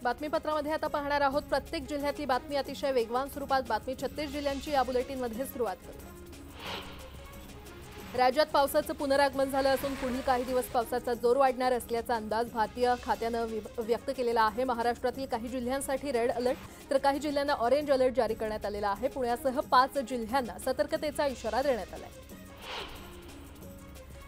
बातमीपत्रामध्ये आता पाहणार आहोत प्रत्येक जिल्ह्यातली बातमी अतिशय वेगवान स्वरूपात बातमी 36 जिल्ह्यांची या बुलेटिनमध्ये सुरुवात करू। राज्यात पावसाचं पुनरागमन झालं असून पुढील काही दिवस पावसाचा जोर वाढणार असल्याचा अंदाज भारतीय खात्यानं व्यक्त केलेला आहे। महाराष्ट्रातील काही जिल्ह्यांसाठी रेड अलर्ट तर काही जिल्ह्यांना ऑरेंज अलर्ट जारी करण्यात आलेला आहे। पुण्यासह 5 जिल्ह्यांना सतर्कतेचा इशारा देण्यात आला आहे।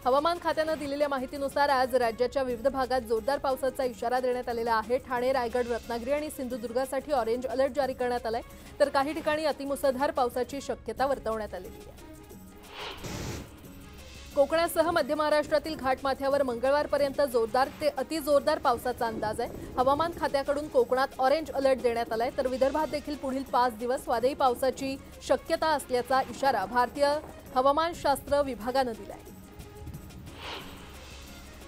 हवामान खात्यानं दिलेल्या माहितीनुसार आज राज्याच्या विविध भागात जोरदार पावसाचा इशारा देण्यात आलेला आहे। ठाणे, रायगड, रत्नागिरी आणि सिंधुदुर्गासाठी ऑरेंज अलर्ट जारी करण्यात आलाय तर काही ठिकाणी अतिमुसळधार पावसाची शक्यता वर्तवण्यात आलेली आहे। कोकणासह मध्य महाराष्ट्रातील घाटमाथ्यावर मंगळवारपर्यंत जोरदार ते अतिजोरदार पावसाचा अंदाज आहे। हवामान खात्याकडून कोकणात ऑरेंज अलर्ट देण्यात आलाय तर विदर्भात देखील पुढील 5 दिवस वादळी पावसाची शक्यता असल्याचा इशारा भारतीय हवामानशास्त्र विभागानं दिलाय।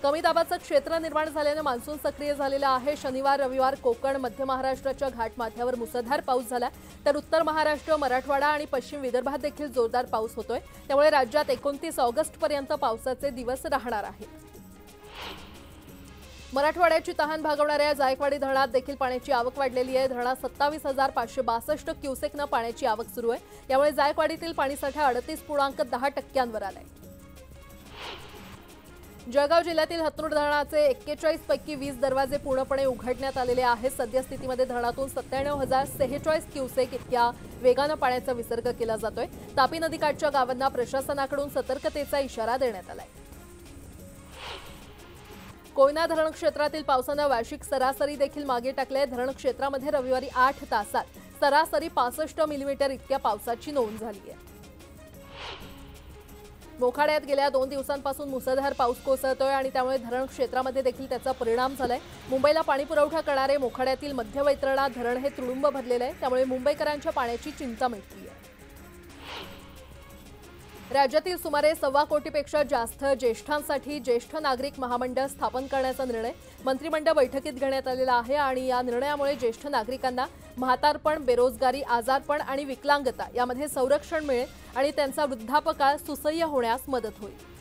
कमी दाबाचं क्षेत्र निर्माण झाल्याने मान्सून सक्रिय झालेला आहे। शनिवार रविवार कोकण मध्य महाराष्ट्राच्या घाटमाथ्यावर मुसळधार पाऊस झाला तर उत्तर महाराष्ट्र, मराठवाडा आणि पश्चिम विदर्भात देखील जोरदार पाऊस होतोय। त्यामुळे राज्यात 29 ऑगस्टपर्यंत पावसाचे दिवस राहणार आहेत। मराठवाड्याची तहान भागवणाऱ्या जायकवाडी धरणात देखील पाण्याची आवक वाढलेली आहे। धरणात 27,562 क्युसेकनं पाण्याची आवक सुरू आहे। यामुळे जायकवाडीतील पाणीसाठा 38.10% आलाय। जळगाव जिल्ह्यातील हतनूर धरणाचे 41 पैकी 20 दरवाजे पूर्णपणे उघडण्यात आलेले आहेत। सद्यस्थितीमध्ये धरणातून 97,046 क्युसेक इतक्या वेगानं पाण्याचा विसर्ग केला जातोय। तापी नदीकाठच्या गावांना प्रशासनाकडून सतर्कतेचा इशारा देण्यात आलाय। कोयना धरण क्षेत्रातील पावसानं वार्षिक सरासरी देखील मागे टाकले। धरण क्षेत्रामध्ये रविवारी 8 तासात सरासरी 65 मिलीमीटर इतक्या पावसाची नोंद झाली आहे। मोखाड्यात गेल्या 2 दिवसांपासून मुसळधार पाऊस कोसळतोय आणि त्यामुळे धरण क्षेत्रामध्ये देखील त्याचा परिणाम झालाय। मुंबईला पाणीपुरवठा करणारे मोखाड्यातील मध्य वैतरणा धरण हे तुडुंब भरलेलं आहे। त्यामुळे मुंबईकरांच्या पाण्याची चिंता मिटली आहे। राज्यातील सुमारे 1.25 कोटीपेक्षा जास्त ज्येष्ठांसाठी ज्येष्ठ नागरिक महामंडळ स्थापन करण्याचा निर्णय मंत्रिमंडळ बैठकीत घेण्यात आलेला आहे आणि या निर्णयामुळे ज्येष्ठ नागरिकांना म्हातारपण, बेरोजगारी, आजारपण आणि विकलांगता यामध्ये संरक्षण मिळेल आणि त्यांचा वृद्धापकाळ सुसह्य होण्यास मदत होईल।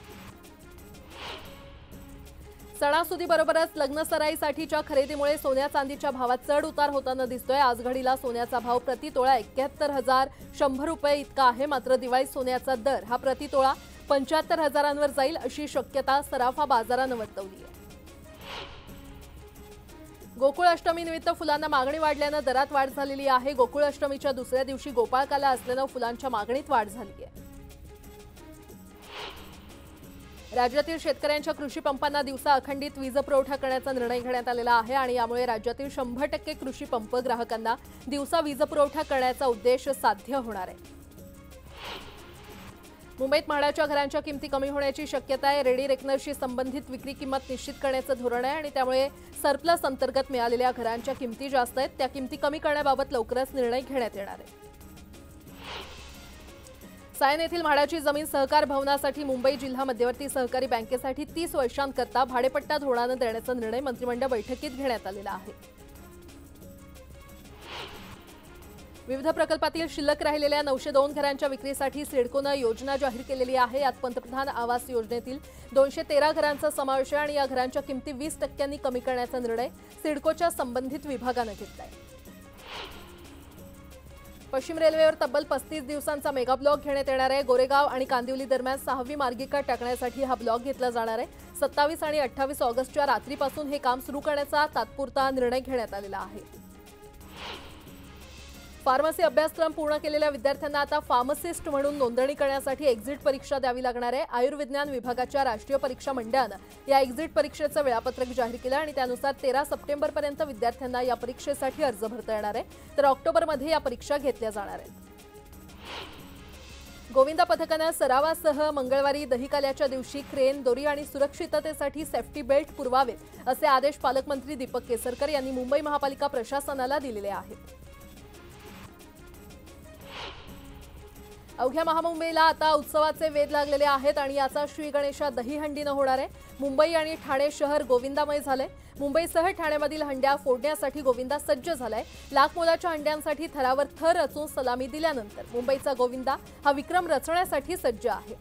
सणासुदीबरोबरच लग्नसराईसाठीच्या खरेदीमुळे सोन्या चांदीच्या भावात चढ उतार होताना दिसतोय। आज घडीला सोन्याचा भाव प्रति तोळा 71,100 रुपये इतका आहे। मात्र दिवाळी सोन्याचा दर हा प्रति तोळा 75,000 जाईल अशी शक्यता सराफा बाजारानं वर्तवली आहे। गोकुळ अष्टमीनिमित्त फुलांना मागणी वाढल्यानं दरात वाढ झालेली आहे। गोकुळ अष्टमीच्या दुसऱ्या दिवशी गोपाळकाला असल्यानं फुलांच्या मागणीत वाढ झाली आहे। राज्यातील शेतकऱ्यांच्या कृषी पंपांना दिवसा अखंडित वीज पुरवठा करण्याचा निर्णय घेण्यात आलेला आहे आणि यामुळे राज्यातील 100% कृषी पंप ग्राहकांना दिवसा वीज पुरवठा करण्याचा उद्देश साध्य होणार आहे। मुंबईत म्हाडाच्या घरांच्या किमती कमी होण्याची शक्यता आहे। रेडी रेकनरशी संबंधित विक्री किंमत निश्चित करण्याचं धोरण आहे आणि त्यामुळे सरप्लस अंतर्गत मिळालेल्या घरांच्या किमती जास्त आहेत। त्या किमती कमी करण्याबाबत लवकरच निर्णय घेण्यात येणार आहे। सायन येथील म्हाडाची जमीन सहकार भवनासाठी मुंबई जिल्हा मध्यवर्ती सहकारी बँकेसाठी 30 वर्षांकरता भाडेपट्टा धोरणानं देण्याचा निर्णय मंत्रिमंडळ बैठकीत घेण्यात आलेला आहे। विविध प्रकल्पातील शिल्लक राहिलेल्या 902 घरांच्या विक्रीसाठी सिडकोनं योजना जाहीर केलेली आहे। यात पंतप्रधान आवास योजनेतील 213 घरांचा समावेश आहे आणि या घरांच्या किमती 20% कमी करण्याचा निर्णय सिडकोच्या संबंधित विभागानं घेतलाय। पश्चिम रेल्वेवर तब्बल 35 दिवसांचा मेगा ब्लॉक घेण्यात येणार आहे। गोरेगाव आणि कांदिवली दरम्यान 6वी मार्गिका टाकण्यासाठी हा ब्लॉक घेतला जाणार आहे। 27 आणि 28 ऑगस्टच्या रात्रीपासून हे काम सुरू करण्याचा तात्पुरता निर्णय घेण्यात आलेला आहे। फार्मसी अभ्यासक्रम पूर्ण केलेल्या विद्यार्थ्यांना आता फार्मासिस्ट म्हणून नोंदणी करण्यासाठी एक्झिट परीक्षा द्यावी लागणार आहे। आयुर्विज्ञान विभागाच्या राष्ट्रीय परीक्षा मंडळानं या एक्झिट परीक्षेचं वेळापत्रक जाहीर केलं आणि त्यानुसार 13 सप्टेंबरपर्यंत विद्यार्थ्यांना या परीक्षेसाठी अर्ज भरता येणार आहे तर ऑक्टोबरमध्ये या परीक्षा घेतल्या जाणार आहेत। गोविंदा पथकानं सरावासह मंगळवारी दहीकाल्याच्या दिवशी क्रेन, दोरी आणि सुरक्षिततेसाठी सेफ्टी बेल्ट पुरवावेत असे आदेश पालकमंत्री दीपक केसरकर यांनी मुंबई महापालिका प्रशासनाला दिलेले आहेत। अवघ्या महामुंबईला आता उत्सवाचे वेध लागलेले आहेत आणि याचा श्री गणेशा दहीहंडीनं होणार आहे। मुंबई आणि ठाणे शहर गोविंदामय झाले। मुंबईसह ठाण्यामधील हंड्या फोडण्यासाठी गोविंदा सज्ज झालाय। लाख मोलाच्या हंड्यांसाठी थरावर थर रचून सलामी दिल्यानंतर मुंबईचा गोविंदा हा विक्रम रचण्यासाठी सज्ज आहे।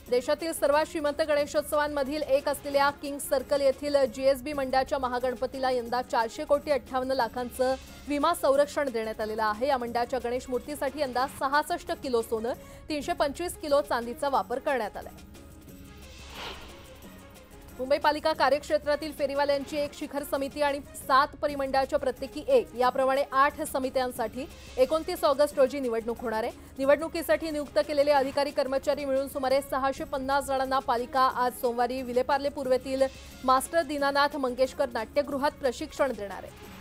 देशातील सर्वात श्रीमंत गणेशोत्सवांमधील एक असलेल्या किंग्स सर्कल येथील जीएसबी मंडळाच्या महागणपतीला यंदा 400,58,00,000चं विमा संरक्षण देण्यात आलेलं आहे। या मंडळाच्या गणेश मूर्तीसाठी यंदा 66 किलो सोनं, 325 किलो चांदीचा वापर करण्यात आलाय। मुंबई पालिका कार्यक्षेत्रातील फेरीवाल्यांची एक शिखर समिती आणि 7 परिमंडळाच्या प्रत्येकी एक याप्रमाणे 8 समित्यांसाठी 29 ऑगस्ट रोजी निवडणूक होणार आहे। निवडणुकीसाठी नियुक्त केलेले अधिकारी कर्मचारी मिळून सुमारे 650 जणांना पालिका आज सोमवारी विलेपार्ले पूर्वेतील मास्टर दीनानाथ मंगेशकर नाट्यगृहात प्रशिक्षण देणार आहे।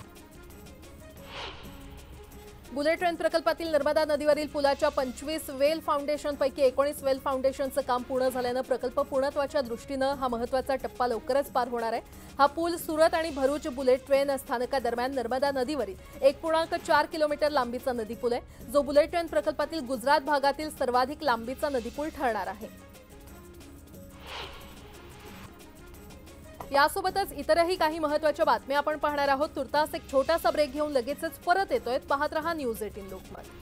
बुलेट ट्रेन प्रकल्पातील नर्मदा नदीवरील पुलाच्या 25 वेल फाउंडेशनपैकी 19 वेल फाउंडेशनचं काम पूर्ण झाल्यानं प्रकल्प पूर्णत्वाच्या दृष्टीनं हा महत्त्वाचा टप्पा लवकरच पार होणार आहे। हा पूल सुरत आणि भरूच बुलेट ट्रेन स्थानकादरम्यान नर्मदा नदीवरील 1.4 किलोमीटर लांबीचा नदीपूल आहे, जो बुलेट ट्रेन प्रकल्पातील गुजरात भागातील सर्वाधिक लांबीचा नदीपूल ठरणार आहे। यासोबतच इतरही काही महत्त्वाच्या बातम्या आपण पाहणार आहोत। तुर्तास एक छोटासा ब्रेक घेऊन लगेचच परत येतोय। पाहत रहा न्यूज 18 लोकमत।